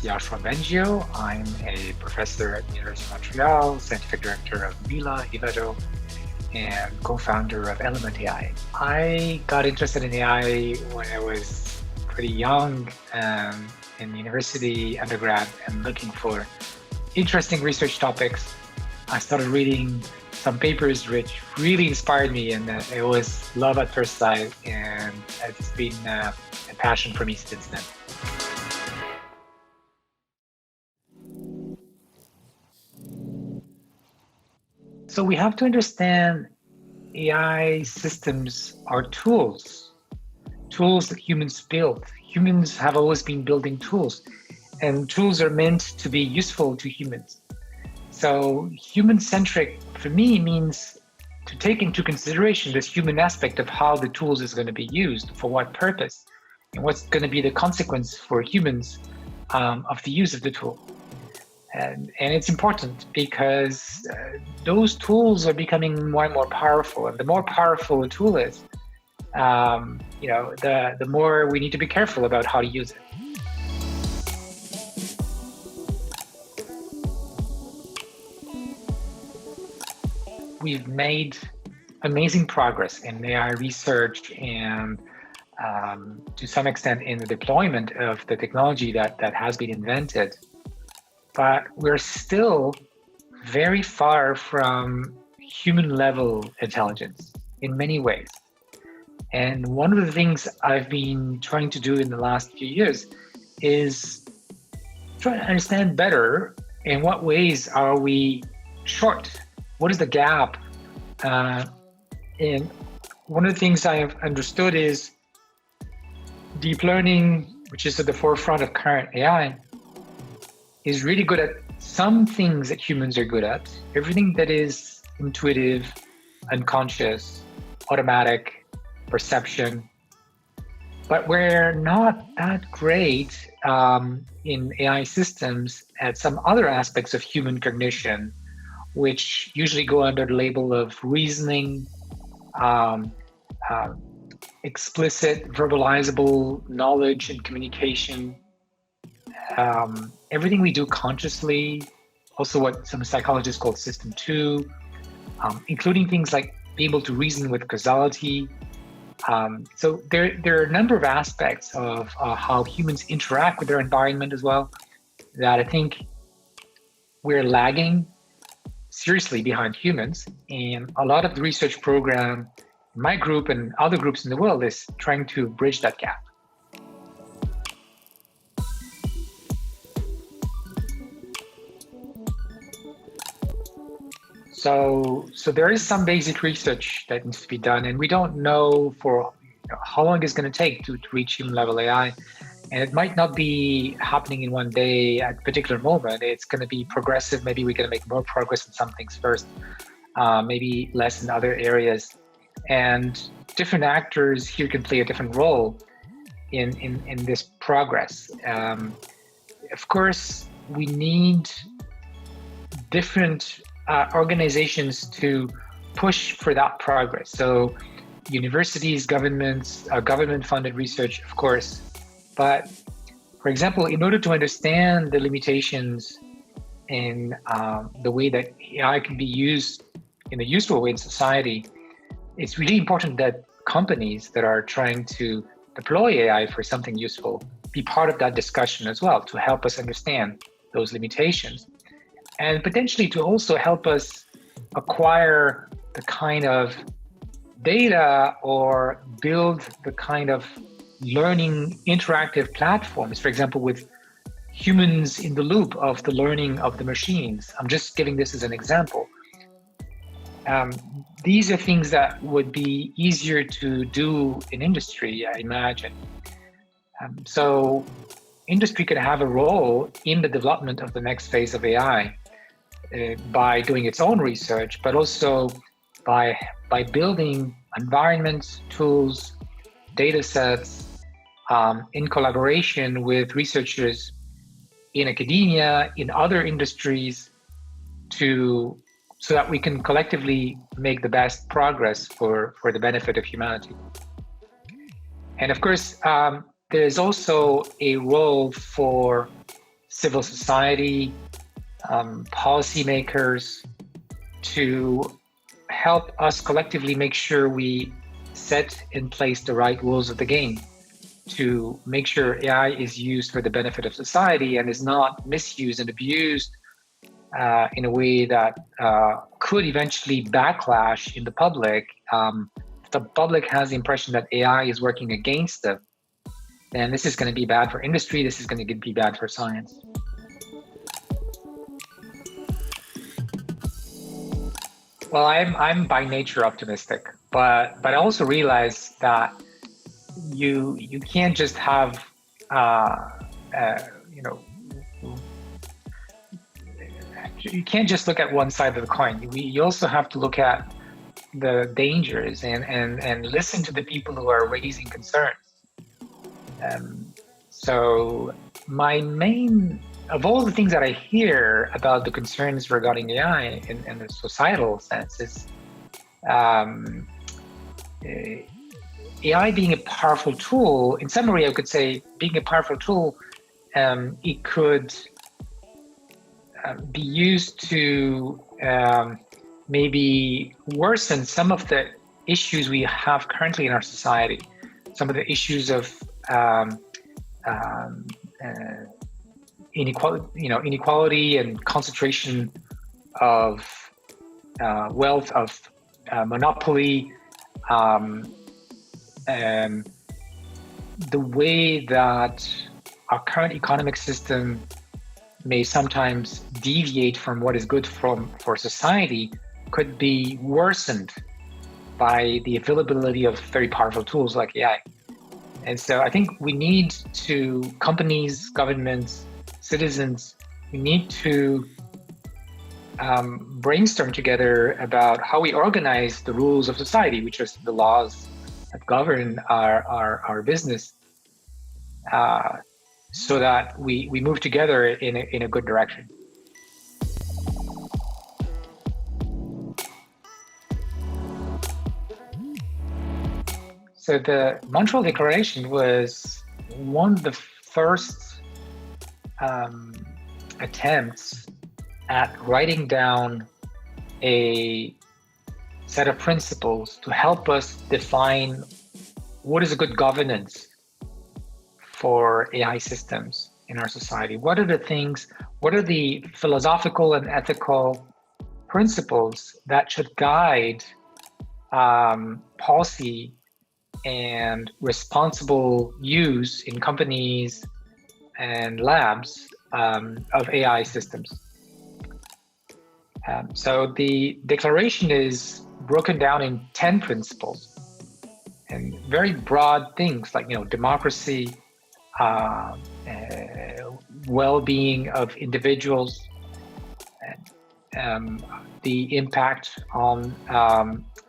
Yoshua Bengio. I'm a professor at the University of Montreal, scientific director of Mila, and co-founder of Element AI. I got interested in AI when I was pretty young in university, undergrad, and looking for interesting research topics. I started reading some papers which really inspired me, and it was love at first sight, and it's been a passion for me since then. So we have to understand AI systems are tools that humans build. Humans have always been building tools, and tools are meant to be useful to humans. So human-centric, for me, means to take into consideration this human aspect of how the tools is going to be used, for what purpose, and what's going to be the consequence for humans of the use of the tool. And it's important because those tools are becoming more and more powerful. And the more powerful a tool is, the more we need to be careful about how to use it. We've made amazing progress in AI research and to some extent in the deployment of the technology that has been invented. But we're still very far from human level intelligence in many ways. And one of the things I've been trying to do in the last few years is try to understand better in what ways are we short? What is the gap? And one of the things I have understood is deep learning, which is at the forefront of current AI, is really good at some things that humans are good at. Everything that is intuitive, unconscious, automatic, perception. But we're not that great in AI systems at some other aspects of human cognition, which usually go under the label of reasoning, explicit, verbalizable knowledge and communication, everything we do consciously, also what some psychologists call system 2, including things like being able to reason with causality. So there are a number of aspects of how humans interact with their environment as well that I think we're lagging seriously behind humans. And a lot of the research program, my group and other groups in the world, is trying to bridge that gap. So there is some basic research that needs to be done, and we don't know for how long it's going to take to reach human level AI. And it might not be happening in one day at a particular moment. It's going to be progressive. Maybe we're going to make more progress in some things first, maybe less in other areas. And different actors here can play a different role in this progress. Of course, we need different organizations to push for that progress. So universities, governments, government-funded research, of course. But for example, in order to understand the limitations in the way that AI can be used in a useful way in society, it's really important that companies that are trying to deploy AI for something useful be part of that discussion as well, to help us understand those limitations. And potentially to also help us acquire the kind of data or build the kind of learning interactive platforms, for example, with humans in the loop of the learning of the machines. I'm just giving this as an example. These are things that would be easier to do in industry, I imagine. So industry could have a role in the development of the next phase of AI by doing its own research, but also by building environments, tools, data sets in collaboration with researchers in academia, in other industries, so that we can collectively make the best progress for the benefit of humanity. And of course, there's also a role for civil society, policymakers, to help us collectively make sure we set in place the right rules of the game to make sure AI is used for the benefit of society and is not misused and abused in a way that could eventually backlash in the public. If the public has the impression that AI is working against them, then this is going to be bad for industry. This is going to be bad for science. Well, I'm by nature optimistic, but I also realize that you can't just have you can't just look at one side of the coin. You also have to look at the dangers and listen to the people who are raising concerns. So my main, of all the things that I hear about the concerns regarding AI in the societal sense is AI being a powerful tool. In summary, I could say being a powerful tool, it could be used to maybe worsen some of the issues we have currently in our society. Some of the issues of inequality and concentration of wealth, of monopoly, the way that our current economic system may sometimes deviate from what is good for society could be worsened by the availability of very powerful tools like AI. And so I think we need to, companies, governments, citizens, we need to brainstorm together about how we organize the rules of society, which is the laws that govern our business, so that we move together in a good direction. So the Montreal Declaration was one of the first attempts at writing down a set of principles to help us define what is a good governance for AI systems in our society. What are the philosophical and ethical principles that should guide policy and responsible use in companies and labs of AI systems? So the declaration is broken down in 10 principles and very broad things like, democracy, well-being of individuals, the impact on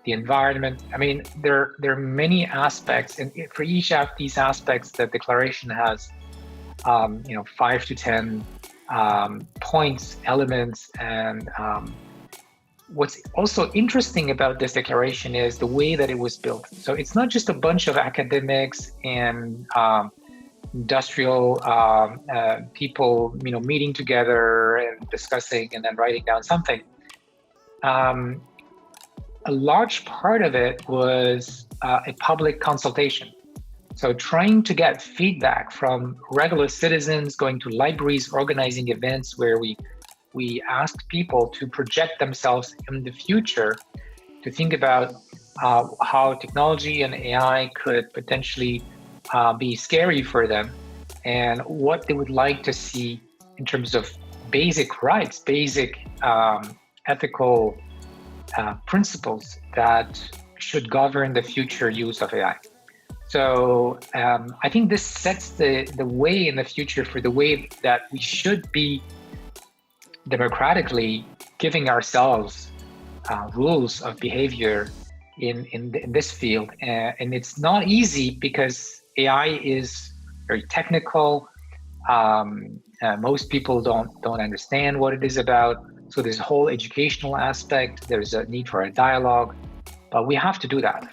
the environment. I mean, there are many aspects, and for each of these aspects, the declaration has 5 to 10 points, elements, and what's also interesting about this declaration is the way that it was built. So it's not just a bunch of academics and industrial people, meeting together and discussing and then writing down something. A large part of it was a public consultation. So trying to get feedback from regular citizens, going to libraries, organizing events where we asked people to project themselves in the future, to think about how technology and AI could potentially be scary for them, and what they would like to see in terms of basic rights, basic ethical principles that should govern the future use of AI. So I think this sets the way in the future for the way that we should be democratically giving ourselves rules of behavior in this field. And it's not easy because AI is very technical. Most people don't understand what it is about. So there's a whole educational aspect. There's a need for a dialogue, but we have to do that.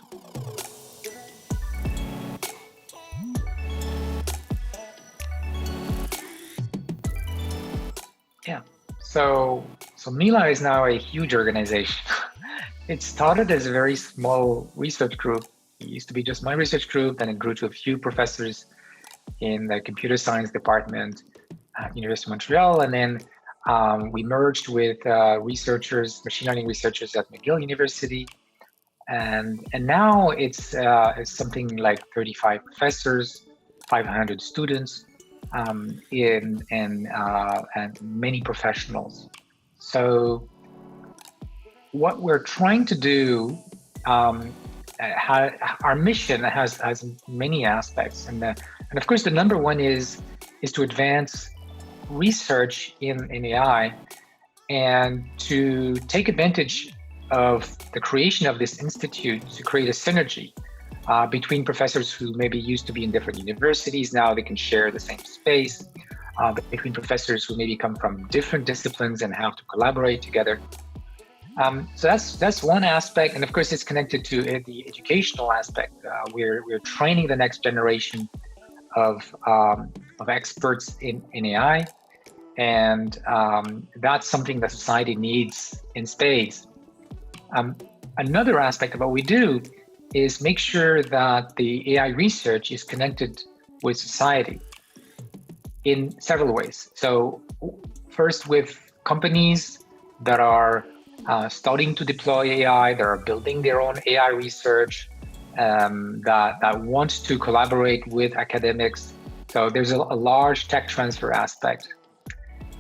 So Mila is now a huge organization. It started as a very small research group. It used to be just my research group, then it grew to a few professors in the computer science department at University of Montreal, and then we merged with researchers, machine learning researchers at McGill University, and now it's something like 35 professors, 500 students, and many professionals. So what we're trying to do, our mission has many aspects, and of course the number one is to advance research in AI and to take advantage of the creation of this institute to create a synergy between professors who maybe used to be in different universities. Now they can share the same space, between professors who maybe come from different disciplines and have to collaborate together. So that's one aspect, and of course it's connected to the educational aspect. We're training the next generation of experts in AI, and that's something that society needs in spades. Another aspect of what we do is make sure that the AI research is connected with society in several ways. So first, with companies that are starting to deploy AI, that are building their own AI research, that want to collaborate with academics. So there's a large tech transfer aspect.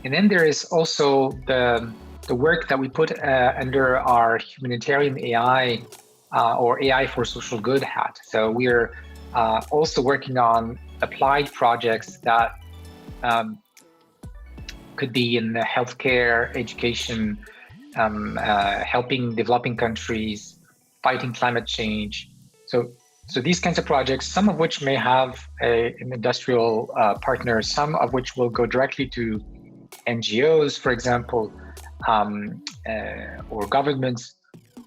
And then there is also the work that we put under our humanitarian AI or AI for social good hat. So we're also working on applied projects that could be in the healthcare, education, helping developing countries, fighting climate change. So these kinds of projects, some of which may have an industrial partner, some of which will go directly to NGOs, for example, or governments,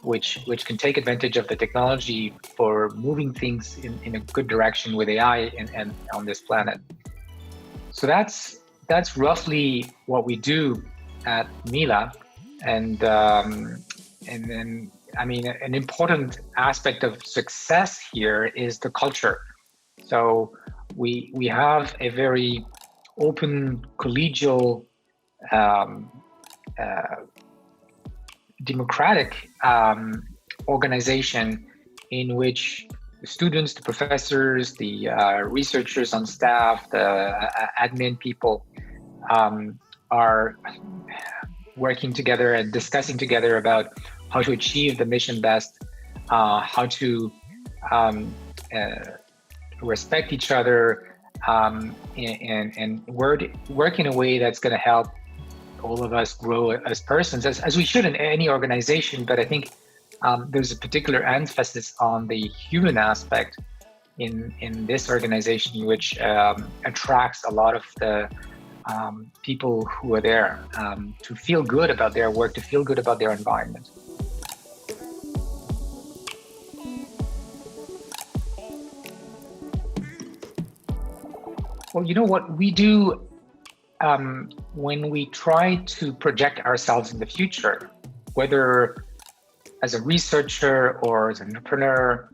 which can take advantage of the technology for moving things in a good direction with AI and on this planet. So that's roughly what we do at Mila, and then I mean an important aspect of success here is the culture. So we have a very open, collegial, democratic organization in which the students, the professors, the researchers on staff, the admin people are working together and discussing together about how to achieve the mission best, how to respect each other, and work in a way that's going to help all of us grow as persons, as we should in any organization. But I think there's a particular emphasis on the human aspect in this organization, which attracts a lot of the people who are there to feel good about their work, to feel good about their environment. Well, you know what we do when we try to project ourselves in the future, whether as a researcher or as an entrepreneur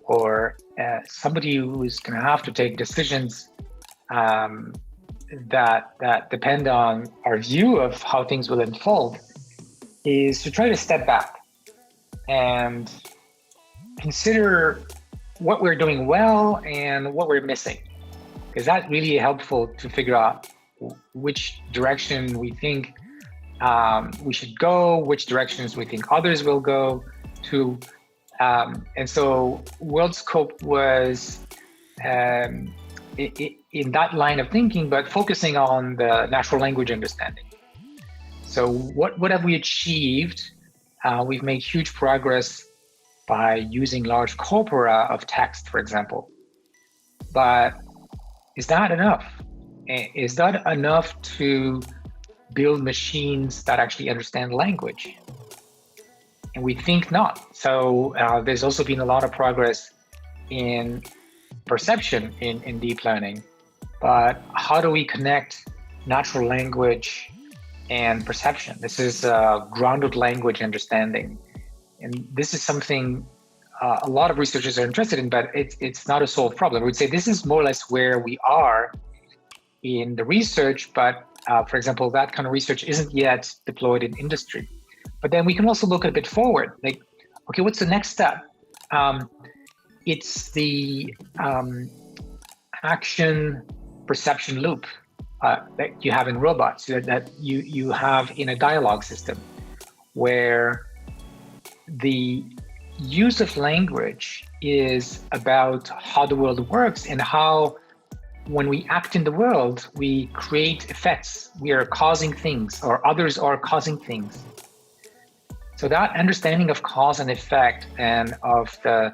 or somebody who's going to have to take decisions that depend on our view of how things will unfold, is to try to step back and consider what we're doing well and what we're missing, because that's really helpful to figure out which direction we think we should go, which directions we think others will go to. And so WorldScope was in that line of thinking, but focusing on the natural language understanding. So what have we achieved? We've made huge progress by using large corpora of text, for example. But is that enough? Is that enough to build machines that actually understand language? And we think not. So there's also been a lot of progress in perception in deep learning. But how do we connect natural language and perception. This is grounded language understanding. And this is something a lot of researchers are interested in, but it's not a solved problem. I would say this is more or less where we are in the research, but for example, that kind of research isn't yet deployed in industry. But then we can also look a bit forward, like, okay, what's the next step? It's the action perception loop that you have in robots, that you have in a dialogue system, where the use of language is about how the world works and how, when we act in the world, we create effects. We are causing things, or others are causing things. So that understanding of cause and effect, and of the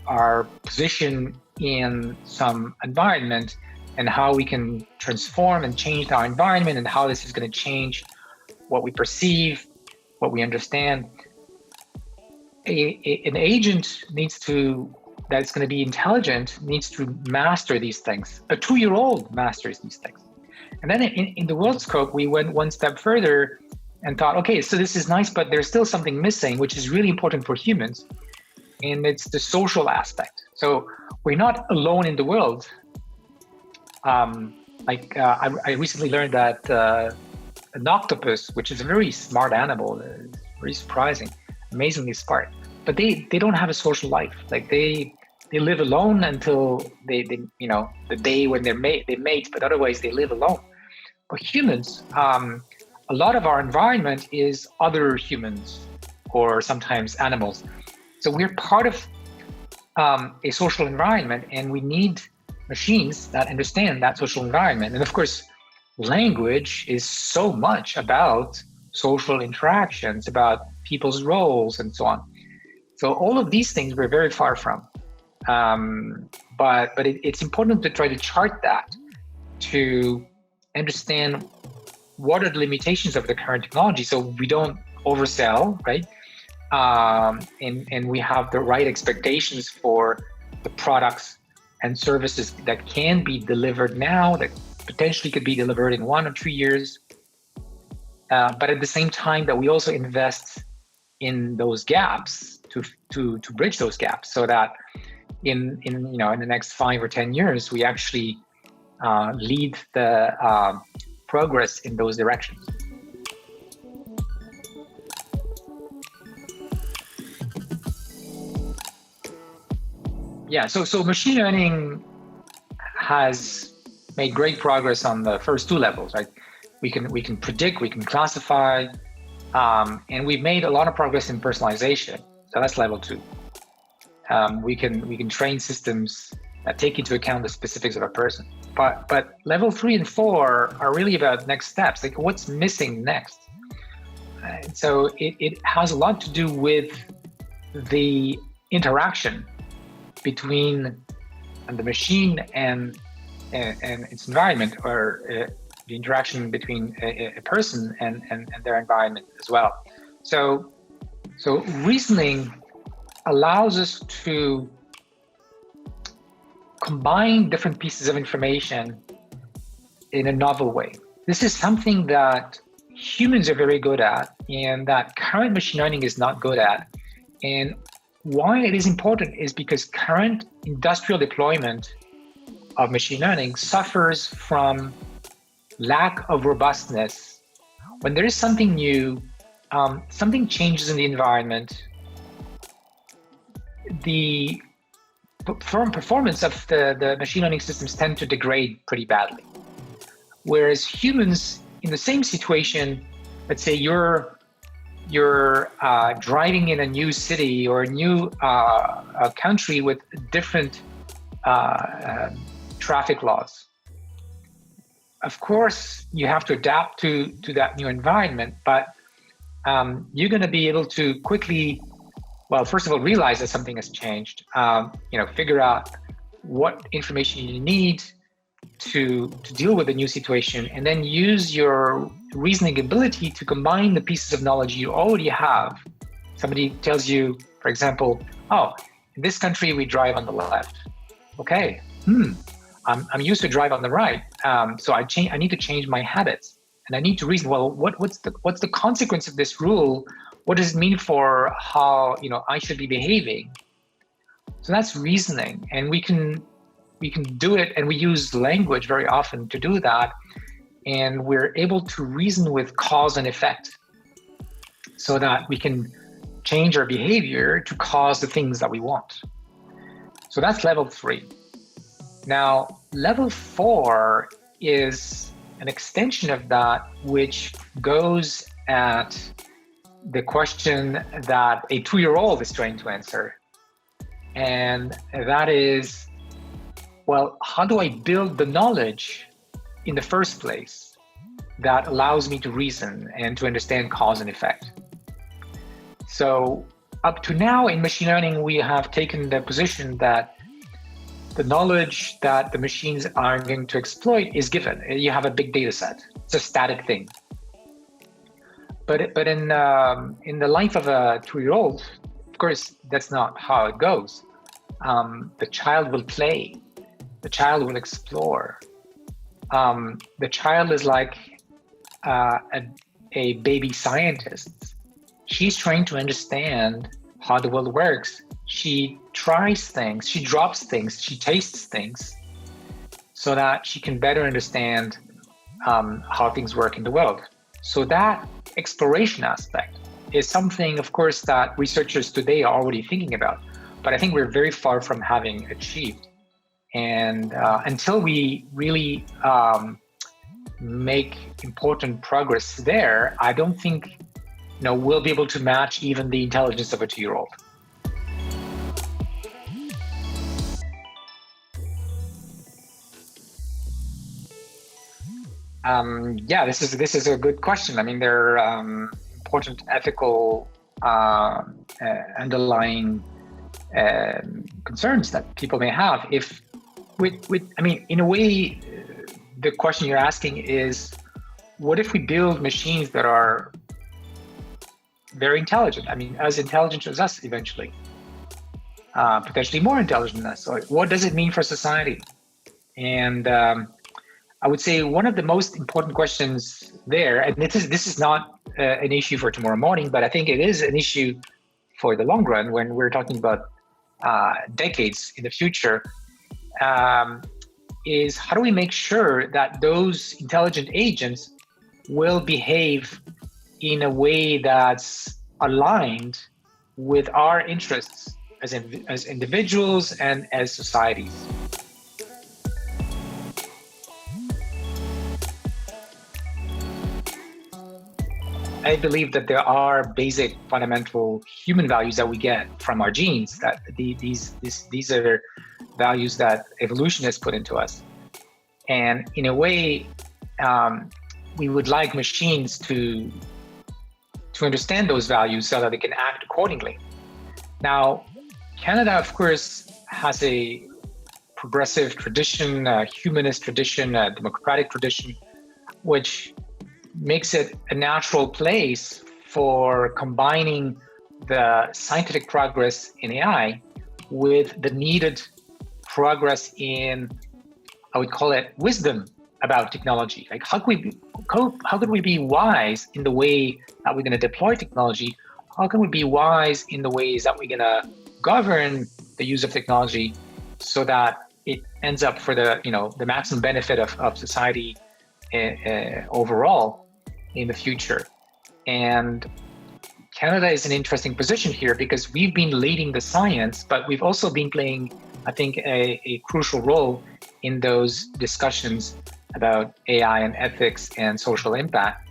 our position in some environment, and how we can transform and change our environment, and how this is going to change what we perceive, what we understand. An agent that's going to be intelligent needs to master these things. A 2-year-old masters these things. And then in the world scope, we went one step further and thought, okay, so this is nice, but there's still something missing, which is really important for humans. And it's the social aspect. So we're not alone in the world. I recently learned that an octopus, which is a very smart animal, very surprising, amazingly smart, but they don't have a social life. Like they live alone until they the day when they mate, but otherwise they live alone. But humans, a lot of our environment is other humans, or sometimes animals. So we're part of a social environment, and we need machines that understand that social environment. And of course, language is so much about social interactions, about people's roles, and so on. So all of these things we're very far from. But it's important to try to chart that, to understand what are the limitations of the current technology, so we don't oversell, right? And we have the right expectations for the products and services that can be delivered now, that potentially could be delivered in 1 or 2 years. But at the same time, that we also invest in those gaps to bridge those gaps, so that in the next 5 or 10 years, we actually lead the progress in those directions. Yeah, so machine learning has made great progress on the first 2 levels, right? We can predict, we can classify, and we've made a lot of progress in personalization. So that's level 2. We can train systems that take into account the specifics of a person. But level 3 and 4 are really about next steps, like what's missing next. And so it has a lot to do with the interaction between the machine and its environment, or the interaction between a person and their environment as well. So reasoning allows us to combine different pieces of information in a novel way. This is something that humans are very good at, and that current machine learning is not good at. And why it is important is because current industrial deployment of machine learning suffers from lack of robustness. When there is something new, something changes in the environment, the performance of the machine learning systems tend to degrade pretty badly. Whereas humans in the same situation, let's say you're driving in a new city or a new country with different traffic laws. Of course, you have to adapt to that new environment, but you're going to be able to quickly, well, first of all, realize that something has changed. Figure out what information you need to deal with the new situation, and then use your reasoning ability to combine the pieces of knowledge you already have. Somebody tells you, for example, oh, in this country we drive on the left. Okay, I'm used to drive on the right, so I need to change my habits, and I need to reason. Well, what's the consequence of this rule? What does it mean for how I should be behaving? So that's reasoning, and we can do it, and we use language very often to do that, and we're able to reason with cause and effect, so that we can change our behavior to cause the things that we want. So that's level 3. Now, level 4 is an extension of that, which goes at the question that a 2-year-old is trying to answer. And that is, well, how do I build the knowledge in the first place that allows me to reason and to understand cause and effect? So up to now in machine learning, we have taken the position that the knowledge that the machines are going to exploit is given. You have a big data set. It's a static thing. But in the life of a 2-year-old, of course, that's not how it goes. The child will play. The child will explore. The child is like a baby scientist. She's trying to understand how the world works. She tries things, she drops things, she tastes things, so that she can better understand how things work in the world. So that exploration aspect is something, of course, that researchers today are already thinking about, but I think we're very far from having achieved. And until we really make important progress there, I don't think we'll be able to match even the intelligence of a 2-year-old. Yeah, this is a good question. I mean, there are important ethical underlying concerns that people may have. In a way, the question you're asking is, what if we build machines that are very intelligent? I mean, as intelligent as us eventually, potentially more intelligent than us. So what does it mean for society? And I would say one of the most important questions there, and this is not an issue for tomorrow morning, but I think it is an issue for the long run when we're talking about decades in the future, is how do we make sure that those intelligent agents will behave in a way that's aligned with our interests as individuals and as societies? I believe that there are basic fundamental human values that we get from our genes, that these are values that evolution has put into us. And in a way, we would like machines to understand those values so that they can act accordingly. Now, Canada, of course, has a progressive tradition, a humanist tradition, a democratic tradition, which makes it a natural place for combining the scientific progress in AI with the needed progress in, I would call it, wisdom about technology. Like, how could we be wise in the way that we're going to deploy technology? How can we be wise in the ways that we're going to govern the use of technology so that it ends up for the maximum benefit of society overall in the future? And Canada is an interesting position here because we've been leading the science, but we've also been playing, I think, a crucial role in those discussions about AI and ethics and social impact.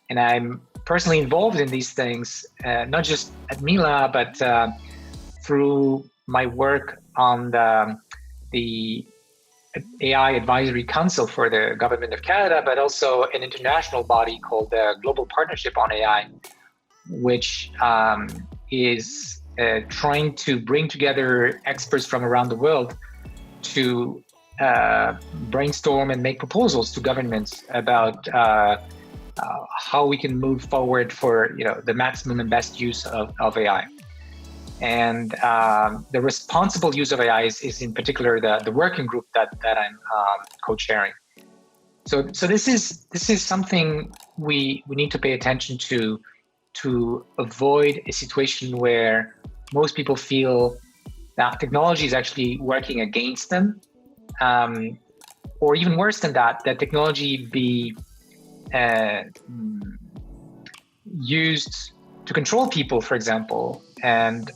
And I'm personally involved in these things, not just at Mila, but through my work on the AI Advisory Council for the Government of Canada, but also an international body called the Global Partnership on AI, which is trying to bring together experts from around the world to brainstorm and make proposals to governments about how we can move forward for the maximum and best use of AI. And the responsible use of AI is in particular the working group that I'm co-chairing. So this is something we need to pay attention to avoid a situation where most people feel that technology is actually working against them, or even worse than that, that technology be used to control people, for example, and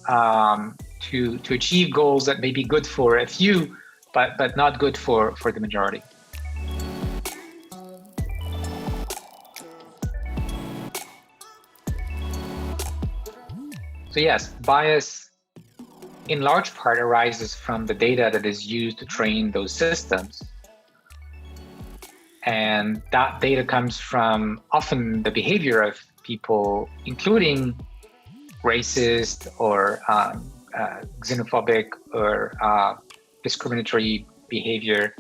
to achieve goals that may be good for a few, but not good for the majority. So yes, bias in large part arises from the data that is used to train those systems. And that data comes from often the behavior of people, including racist or xenophobic or discriminatory behavior.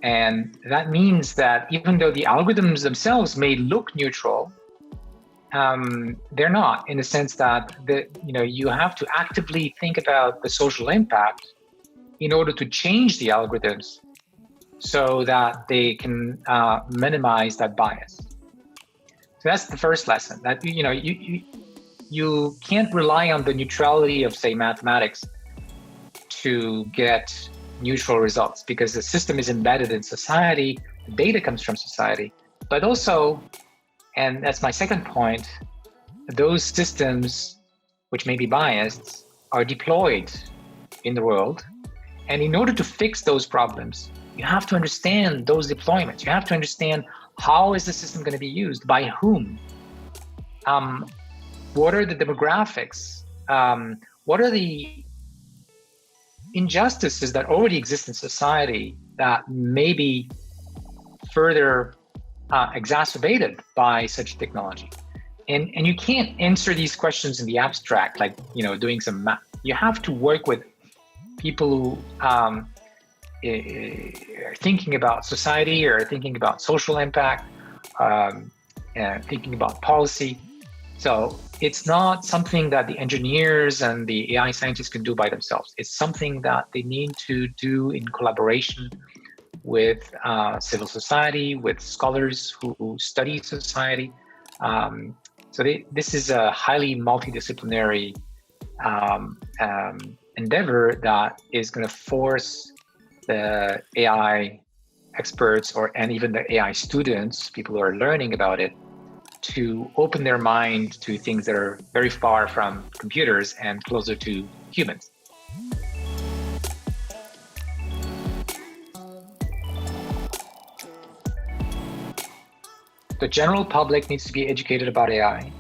And that means that even though the algorithms themselves may look neutral, they're not, in the sense that you have to actively think about the social impact in order to change the algorithms so that they can minimize that bias. So that's the first lesson, that you can't rely on the neutrality of, say, mathematics to get neutral results, because the system is embedded in society, the data comes from society, but also, and that's my second point, those systems which may be biased are deployed in the world. And in order to fix those problems, you have to understand those deployments. You have to understand, how is the system going to be used, by whom? What are the demographics? What are the injustices that already exist in society that may be further exacerbated by such technology? And you can't answer these questions in the abstract, like doing some math. You have to work with people who are thinking about society, or thinking about social impact, thinking about policy. So it's not something that the engineers and the AI scientists can do by themselves. It's something that they need to do in collaboration with civil society, with scholars who study society. This is a highly multidisciplinary endeavor that is going to force the AI experts and even the AI students, people who are learning about it, to open their mind to things that are very far from computers and closer to humans. The general public needs to be educated about AI,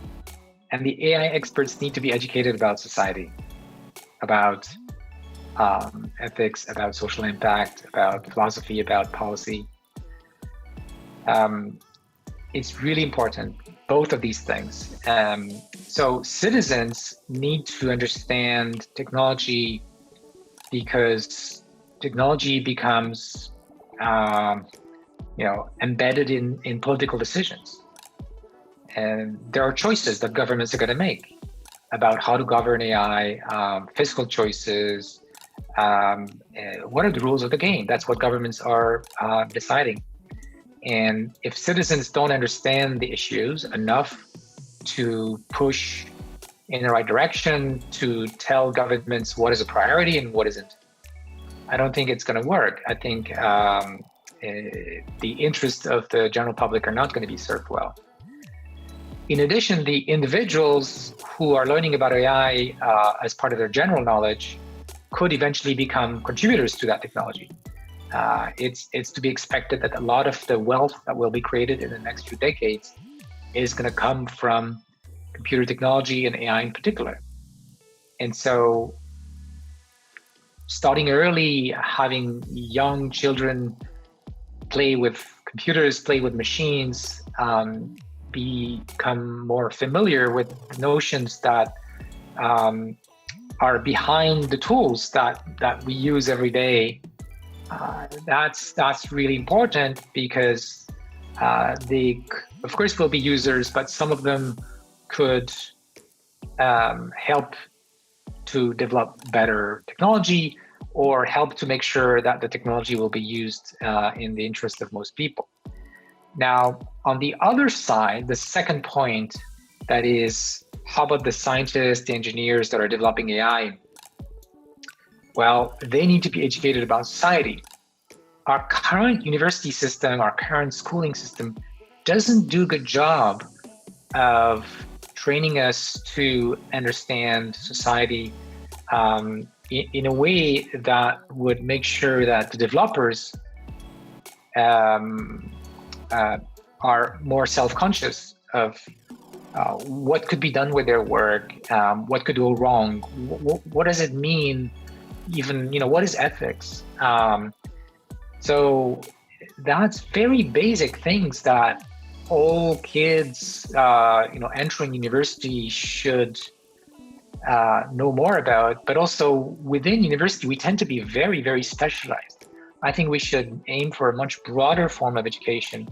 and the AI experts need to be educated about society, about ethics, about social impact, about philosophy, about policy. It's really important, both of these things. So citizens need to understand technology, because technology becomes embedded in political decisions. And there are choices that governments are going to make about how to govern AI, fiscal choices. What are the rules of the game? That's what governments are deciding. And if citizens don't understand the issues enough to push in the right direction, to tell governments what is a priority and what isn't, I don't think it's going to work. I think the interests of the general public are not going to be served well. In addition, the individuals who are learning about AI as part of their general knowledge could eventually become contributors to that technology. It's to be expected that a lot of the wealth that will be created in the next few decades is going to come from computer technology and AI in particular. And so starting early, having young children play with computers, play with machines, become more familiar with notions that are behind the tools that we use every day. That's really important, because they, of course, will be users, but some of them could help to develop better technology or help to make sure that the technology will be used in the interest of most people. Now, on the other side, the second point, that is, how about the scientists, the engineers that are developing AI? Well, they need to be educated about society. Our current university system, our current schooling system doesn't do a good job of training us to understand society in a way that would make sure that the developers are more self-conscious of what could be done with their work, what could go wrong, what does it mean, even, what is ethics? So that's very basic things that all kids, entering university should know more about. But also within university, we tend to be very, very specialized. I think we should aim for a much broader form of education.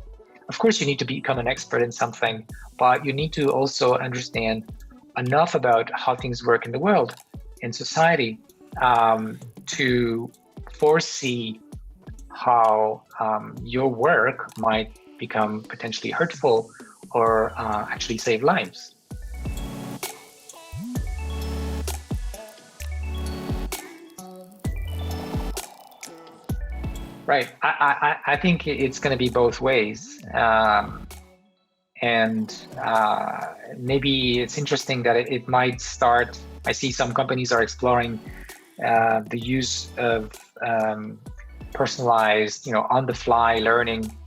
Of course, you need to become an expert in something, but you need to also understand enough about how things work in the world, in society, to foresee how your work might become potentially hurtful or actually save lives. Right. I think it's going to be both ways. And maybe it's interesting that it might start. I see some companies are exploring the use of personalized, on-the-fly learning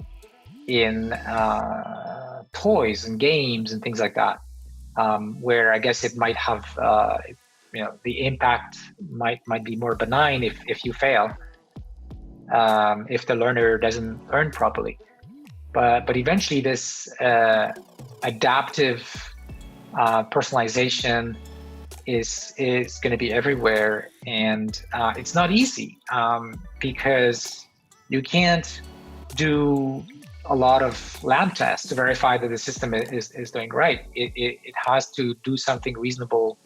in toys and games and things like that, where I guess it might have, the impact might be more benign if you fail. If the learner doesn't learn properly, but eventually this adaptive personalization is going to be everywhere, and it's not easy because you can't do a lot of lab tests to verify that the system is doing right. It has to do something reasonable,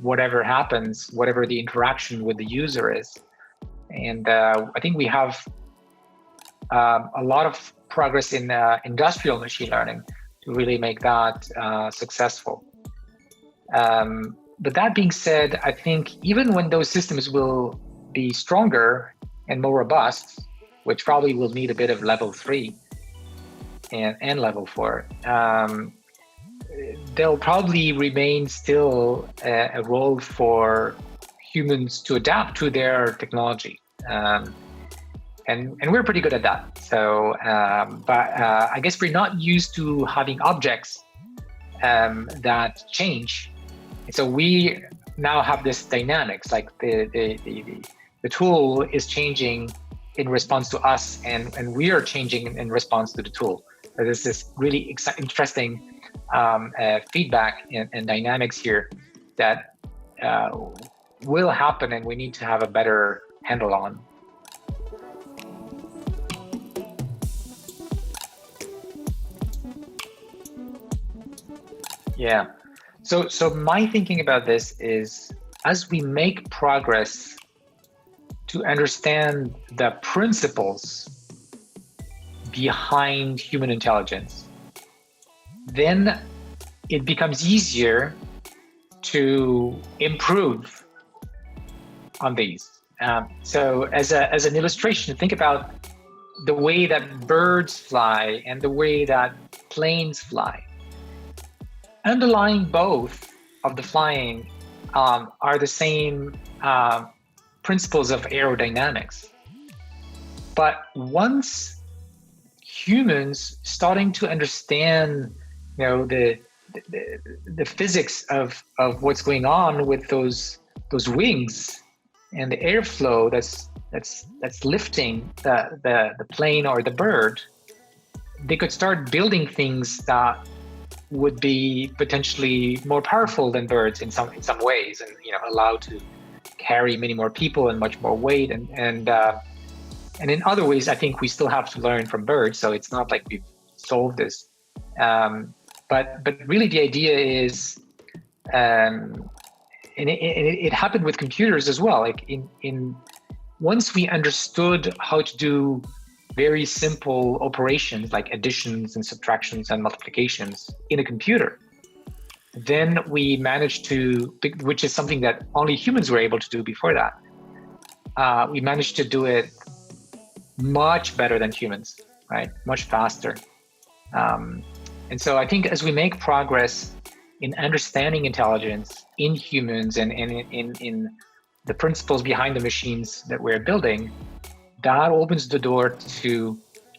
whatever happens, whatever the interaction with the user is. And I think we have a lot of progress in industrial machine learning to really make that successful. But that being said, I think even when those systems will be stronger and more robust, which probably will need a bit of level 3 and level 4, there'll probably remain still a role for humans to adapt to their technology. And we're pretty good at that. So, but I guess we're not used to having objects that change. And so we now have this dynamics, like the tool is changing in response to us, and we are changing in response to the tool. So there's this really interesting feedback and dynamics here that will happen, and we need to have a better handle on. Yeah. So my thinking about this is, as we make progress to understand the principles behind human intelligence, then it becomes easier to improve on these. So as an illustration, think about the way that birds fly and the way that planes fly. Underlying both of the flying are the same principles of aerodynamics. But once humans starting to understand, the physics of what's going on with those wings and the airflow that's lifting the plane or the bird, they could start building things that would be potentially more powerful than birds in some ways, and allowed to carry many more people and much more weight, and in other ways I think we still have to learn from birds, so it's not like we've solved this, but really the idea is it happened with computers as well. Like once we understood how to do very simple operations like additions and subtractions and multiplications in a computer, then we managed to, which is something that only humans were able to do before that. We managed to do it much better than humans, right? Much faster. And so I think as we make progress in understanding intelligence in humans and in the principles behind the machines that we're building, that opens the door to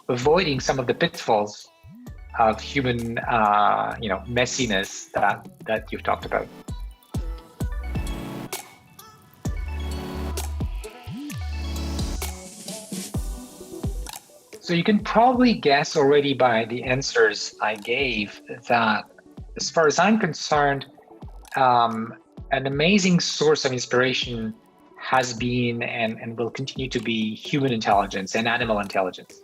avoiding some of the pitfalls of human, messiness that you've talked about. So you can probably guess already by the answers I gave that, as far as I'm concerned, an amazing source of inspiration has been and will continue to be human intelligence and animal intelligence.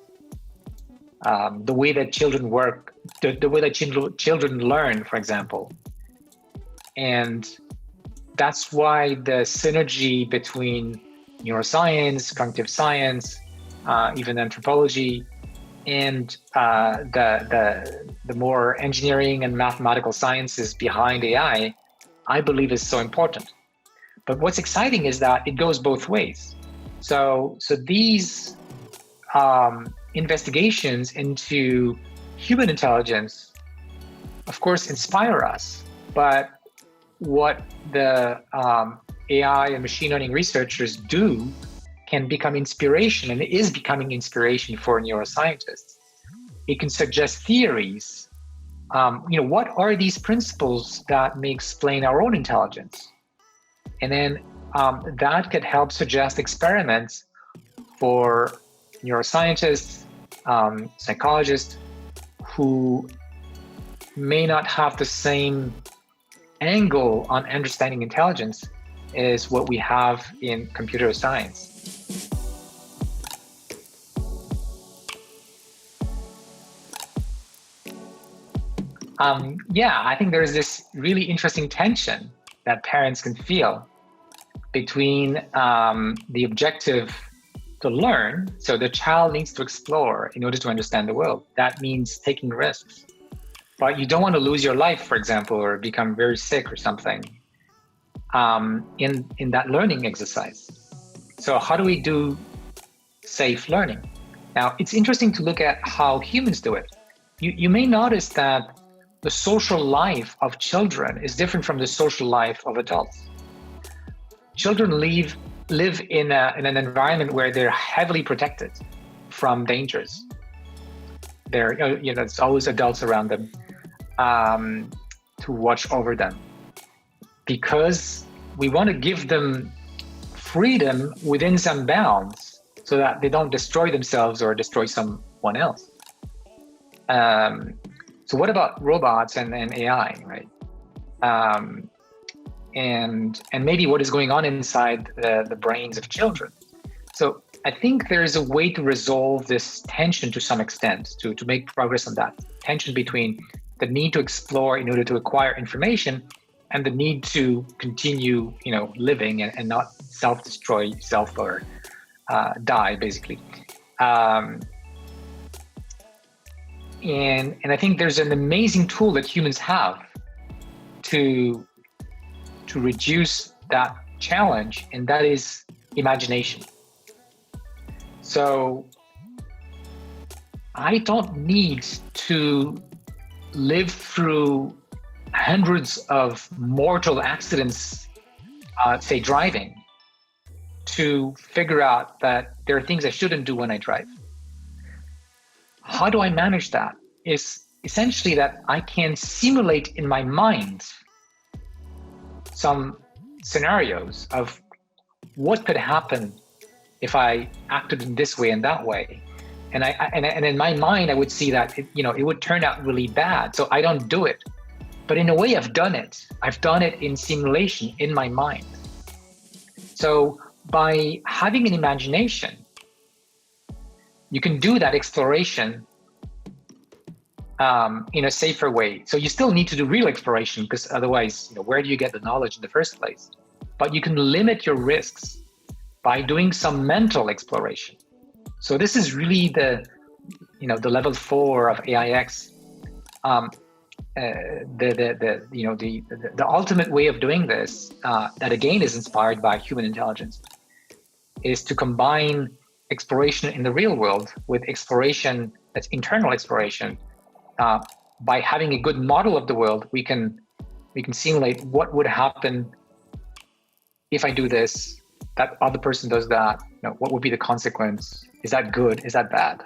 The way that children work, the way that children learn, for example. And that's why the synergy between neuroscience, cognitive science, even anthropology, and the more engineering and mathematical sciences behind AI, I believe is so important. But what's exciting is that it goes both ways. So these investigations into human intelligence, of course, inspire us. But what the AI and machine learning researchers do can become inspiration, and it is becoming inspiration for neuroscientists. It can suggest theories. What are these principles that may explain our own intelligence? And then that could help suggest experiments for neuroscientists, psychologists who may not have the same angle on understanding intelligence as what we have in computer science. I think there's this really interesting tension that parents can feel between the objective to learn. So the child needs to explore in order to understand the world. That means taking risks. But you don't want to lose your life, for example, or become very sick or something in that learning exercise. So how do we do safe learning? Now, it's interesting to look at how humans do it. You may notice that the social life of children is different from the social life of adults. Children live in an environment where they're heavily protected from dangers. It's always adults around them to watch over them, because we want to give them freedom within some bounds so that they don't destroy themselves or destroy someone else. So what about robots and AI, right? And maybe what is going on inside the brains of children. So I think there is a way to resolve this tension to some extent, to make progress on that tension between the need to explore in order to acquire information and the need to continue, living and not self-destroy yourself or die, basically. And I think there's an amazing tool that humans have to reduce that challenge, and that is imagination. So I don't need to live through hundreds of mortal accidents, say driving, to figure out that there are things I shouldn't do when I drive. How do I manage that? Is essentially that I can simulate in my mind some scenarios of what could happen if I acted in this way and that way. And in my mind, I would see that it would turn out really bad. So I don't do it. But in a way, I've done it. I've done it in simulation in my mind. So by having an imagination, you can do that exploration in a safer way. So you still need to do real exploration, because otherwise, where do you get the knowledge in the first place? but you can limit your risks by doing some mental exploration. So this is really the level 4 of AIX. The ultimate way of doing this, that again is inspired by human intelligence, is to combine exploration in the real world with exploration that's internal exploration. By having a good model of the world, we can simulate what would happen if I do this, that other person does that. What would be the consequence? Is that good? Is that bad?